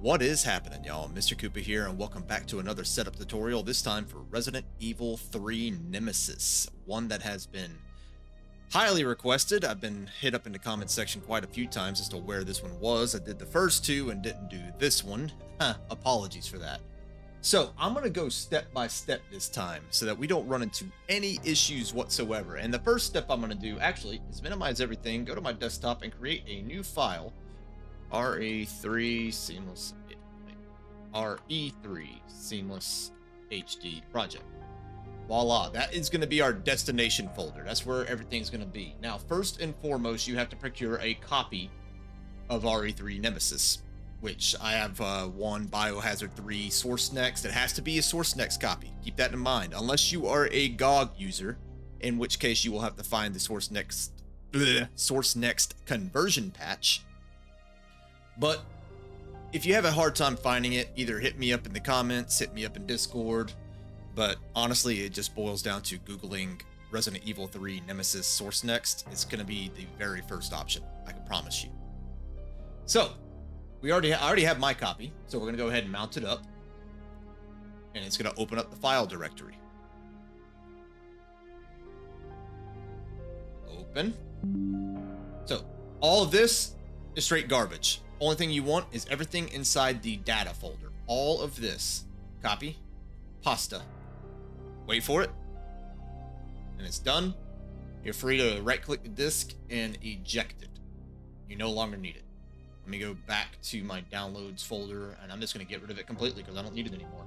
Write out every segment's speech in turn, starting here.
What is happening, y'all? Mr. Koopa here, and welcome back to another setup tutorial, this time for Resident Evil 3 Nemesis, one that has been highly requested. I've been hit up in the comment section quite a few times as to where this one was. I did the first two and didn't do this one. Apologies for that. So I'm going to go step by step this time so that we don't run into any issues whatsoever. And the first step I'm going to do actually is minimize everything, go to my desktop and create a new file. RE3 Seamless RE3 Seamless HD project. Voila, that is going to be our destination folder. That's where everything's going to be. Now, first and foremost, you have to procure a copy of RE3 Nemesis, which I have one Biohazard 3 Source Next. It has to be a Source Next copy. Keep that in mind. Unless you are a GOG user, in which case you will have to find the Source Next conversion patch. But if you have a hard time finding it, either hit me up in the comments, hit me up in Discord. But honestly, it just boils down to Googling Resident Evil 3 Nemesis Source Next. It's going to be the very first option, I can promise you. So, I already have my copy, so we're going to go ahead and mount it up. And it's going to open up the file directory. Open. So, all of this is straight garbage. Only thing you want is everything inside the data folder. All of this. Copy. Pasta. Wait for it. And it's done. You're free to right-click the disk and eject it. You no longer need it. Let me go back to my downloads folder, and I'm just going to get rid of it completely because I don't need it anymore.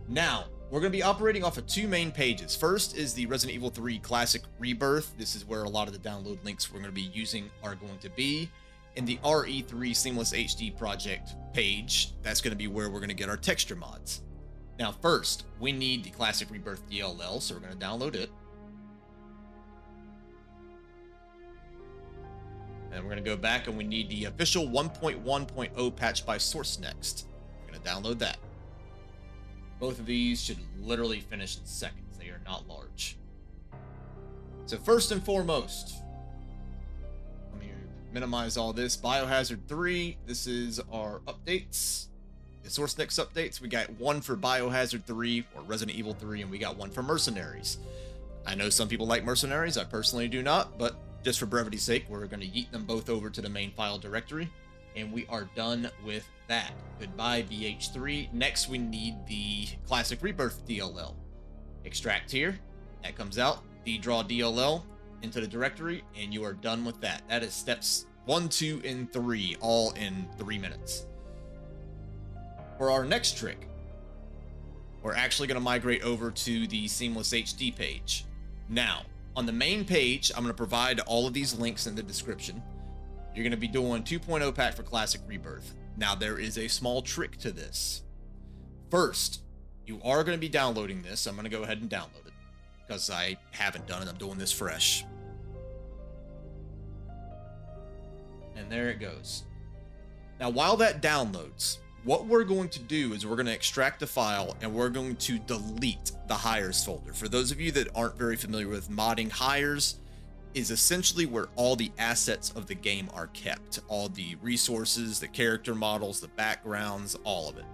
Now, we're going to be operating off of two main pages. First is the Resident Evil 3 Classic Rebirth. This is where a lot of the download links we're going to be using are going to be. In the RE3 Seamless HD project page, that's going to be where we're going to get our texture mods. Now, first, we need the Classic Rebirth DLL, so we're going to download it. And we're going to go back and we need the official 1.1.0 patch by Source Next. We're going to download that. Both of these should literally finish in seconds. They are not large. So first and foremost, minimize all this. Biohazard 3, this is our updates. The Source Next updates, we got one for Biohazard 3 or Resident Evil 3, and we got one for Mercenaries. I know some people like Mercenaries, I personally do not, but just for brevity's sake, we're going to yeet them both over to the main file directory, and we are done with that. Goodbye, BH3. Next, we need the Classic Rebirth DLL. Extract here, that comes out. Draw DLL into the directory, and you are done with that. That is steps 1, 2, and 3, all in 3 minutes. For our next trick, we're actually going to migrate over to the Seamless HD page. Now, on the main page, I'm going to provide all of these links in the description. You're going to be doing 2.0 pack for Classic Rebirth. Now, there is a small trick to this. First, you are going to be downloading this. I'm going to go ahead and download it because I haven't done it. I'm doing this fresh. And there it goes. Now, while that downloads, what we're going to do is we're going to extract the file and we're going to delete the hires folder. For those of you that aren't very familiar with modding, hires is essentially where all the assets of the game are kept. All the resources, the character models, the backgrounds, all of it.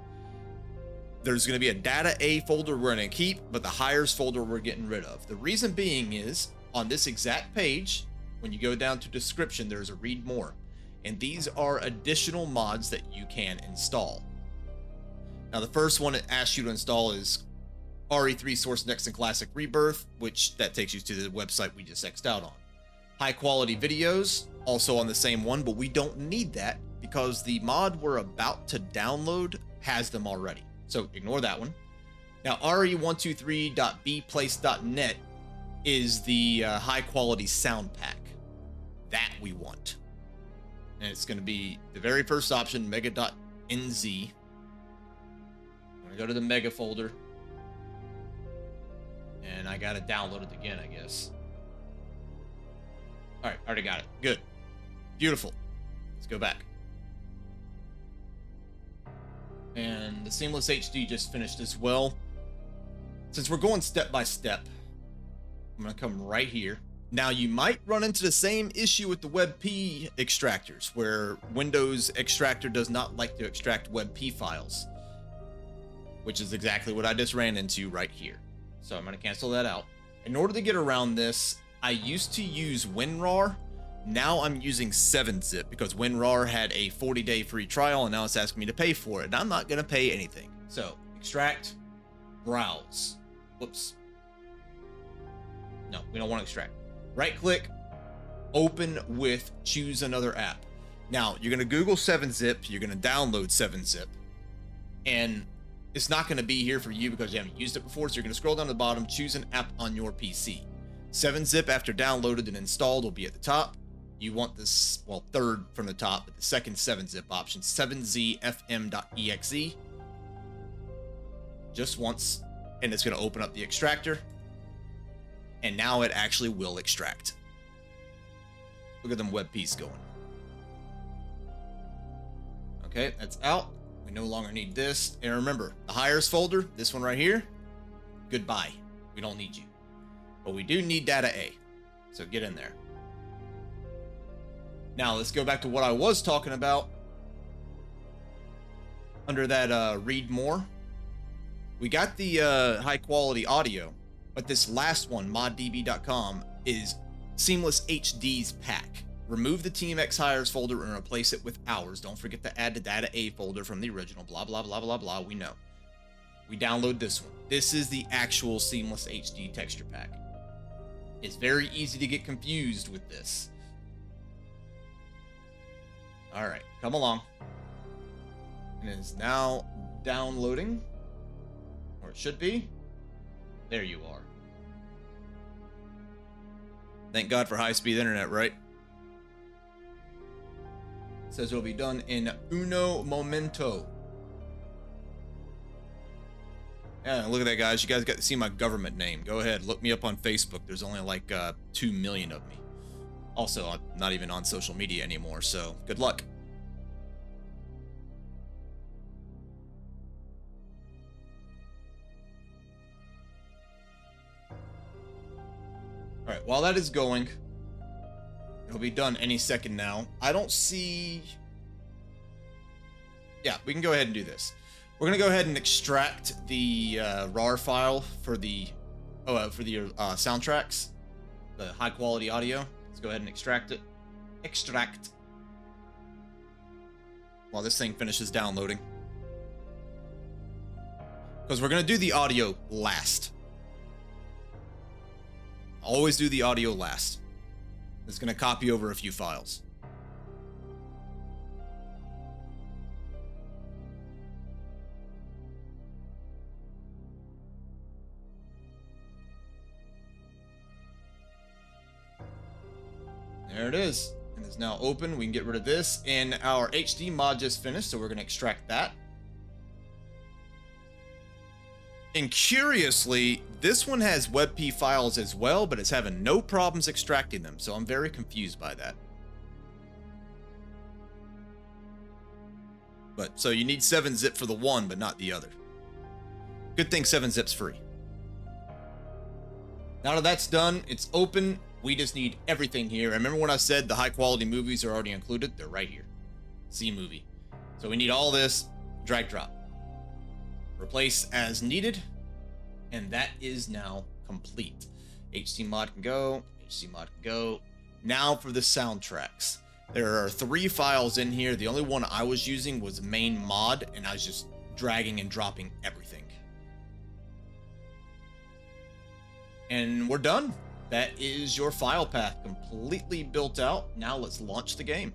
There's going to be a data A folder we're going to keep, but the hires folder we're getting rid of. The reason being is on this exact page, when you go down to description, there's a read more. And these are additional mods that you can install. Now, the first one it asks you to install is RE3 Source Next and Classic Rebirth, which that takes you to the website we just X'd out on. High quality videos, also on the same one, but we don't need that because the mod we're about to download has them already. So ignore that one. Now, re123.bplace.net is the high quality sound pack that we want. And it's going to be the very first option, mega.nz. I'm going to go to the mega folder. And I got to download it again, I guess. All right, already got it. Good. Beautiful. Let's go back. And the Seamless HD just finished as well. Since we're going step by step, I'm going to come right here. Now, you might run into the same issue with the WebP extractors, where Windows Extractor does not like to extract WebP files, which is exactly what I just ran into right here. So I'm going to cancel that out. In order to get around this, I used to use WinRAR. Now I'm using 7-Zip because WinRAR had a 40-day free trial, and now it's asking me to pay for it. And I'm not going to pay anything. So extract, browse. Whoops. No, we don't want to extract. Right click, open with, choose another app. Now you're going to Google 7-Zip, you're going to download 7-Zip, and it's not going to be here for you because you haven't used it before. So you're going to scroll down to the bottom, choose an app on your PC. 7-Zip, after downloaded and installed, will be at the top. You want this, well, third from the top, but the second 7-Zip option, 7zfm.exe. Just once, and it's going to open up the extractor. And now it actually will extract. Look at them WebPs going. Okay, that's out. We no longer need this. And remember, the hires folder, this one right here, goodbye. We don't need you. But we do need data A. So get in there. Now let's go back to what I was talking about. Under that read more. We got the high quality audio. But this last one, moddb.com, is Seamless HD's pack. Remove the TeamX hires folder and replace it with ours. Don't forget to add the data A folder from the original. Blah, blah, blah, blah, blah. We know. We download this one. This is the actual Seamless HD texture pack. It's very easy to get confused with this. All right, come along. And it is now downloading. Or it should be. There you are. Thank God for high-speed internet, right? It says it'll be done in uno momento. Yeah, look at that, guys. You guys got to see my government name. Go ahead, look me up on Facebook. There's only like 2 million of me. Also, I'm not even on social media anymore, so good luck. All right, while that is going, it'll be done any second now. I don't see... Yeah, we can go ahead and do this. We're going to go ahead and extract the RAR file for the soundtracks, the high quality audio. Let's go ahead and extract it. Extract. While this thing finishes downloading. Because we're going to do the audio last. Always do the audio last. It's going to copy over a few files. There it is. And it's now open. We can get rid of this. And our HD mod just finished, so we're going to extract that. And curiously, this one has WebP files as well, but it's having no problems extracting them, so I'm very confused by that. But so you need 7-Zip for the one, but not the other. Good thing 7-Zip's free. Now that that's done, it's open. We just need everything here. Remember when I said the high quality movies are already included? They're right here. See movie. So we need all this. Drag drop. Replace as needed, and that is now complete. HCMod can go, HCMod can go. Now for the soundtracks. There are 3 files in here. The only one I was using was main mod, and I was just dragging and dropping everything. And we're done. That is your file path completely built out. Now let's launch the game.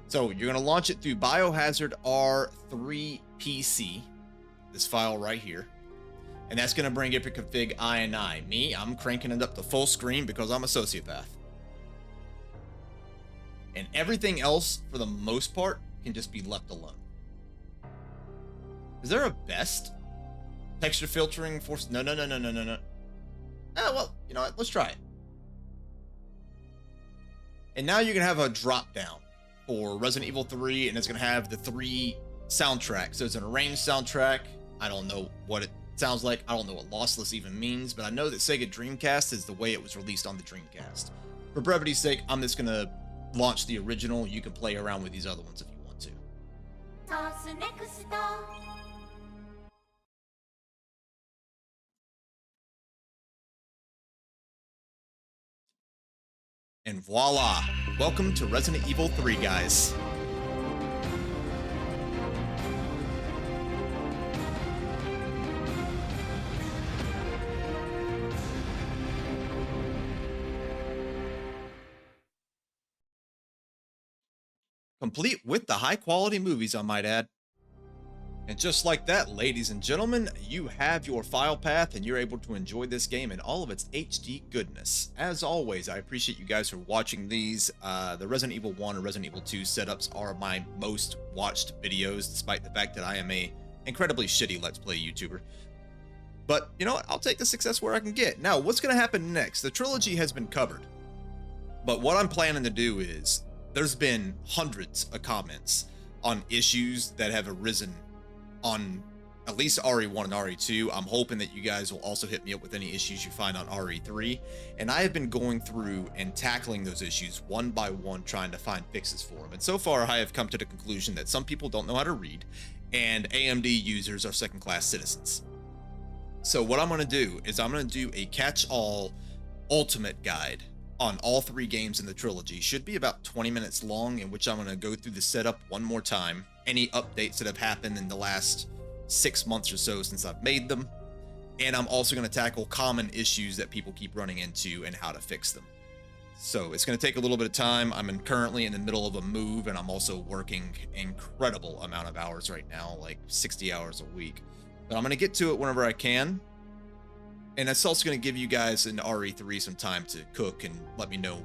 So you're going to launch it through Biohazard R3 PC, this file right here. And that's going to bring up your config INI. Me, I'm cranking it up to full screen because I'm a sociopath. And everything else, for the most part, can just be left alone. Is there a best? Texture filtering for... No. Ah, well, you know what? Let's try it. And now you're going to have a drop down for Resident Evil 3, and it's going to have the 3 soundtracks. So it's an arranged soundtrack. I don't know what sounds like. I don't know what lossless even means, but I know that Sega Dreamcast is the way it was released on the Dreamcast. For brevity's sake, I'm just gonna launch the original. You can play around with these other ones if you want to. And voila! Welcome to Resident Evil 3, guys. Complete with the high-quality movies, I might add. And just like that, ladies and gentlemen, you have your file path and you're able to enjoy this game in all of its HD goodness. As always, I appreciate you guys for watching these. The Resident Evil 1 and Resident Evil 2 setups are my most watched videos, despite the fact that I am a incredibly shitty Let's Play YouTuber. But, you know what? I'll take the success where I can get. Now, what's going to happen next? The trilogy has been covered. But what I'm planning to do is, there's been hundreds of comments on issues that have arisen on at least RE1 and RE2. I'm hoping that you guys will also hit me up with any issues you find on RE3. And I have been going through and tackling those issues one by one, trying to find fixes for them. And so far, I have come to the conclusion that some people don't know how to read, and AMD users are second-class citizens. So what I'm going to do is I'm going to do a catch-all ultimate guide on all 3 games in the trilogy. Should be about 20 minutes long, in which I'm going to go through the setup one more time, any updates that have happened in the last 6 months or so since I've made them, and I'm also going to tackle common issues that people keep running into and how to fix them. So it's going to take a little bit of time. I'm currently in the middle of a move, and I'm also working incredible amount of hours right now, like 60 hours a week. But I'm going to get to it whenever I can. And that's also going to give you guys in RE3 some time to cook and let me know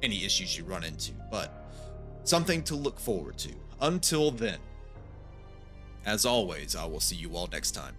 any issues you run into. But something to look forward to. Until then, as always, I will see you all next time.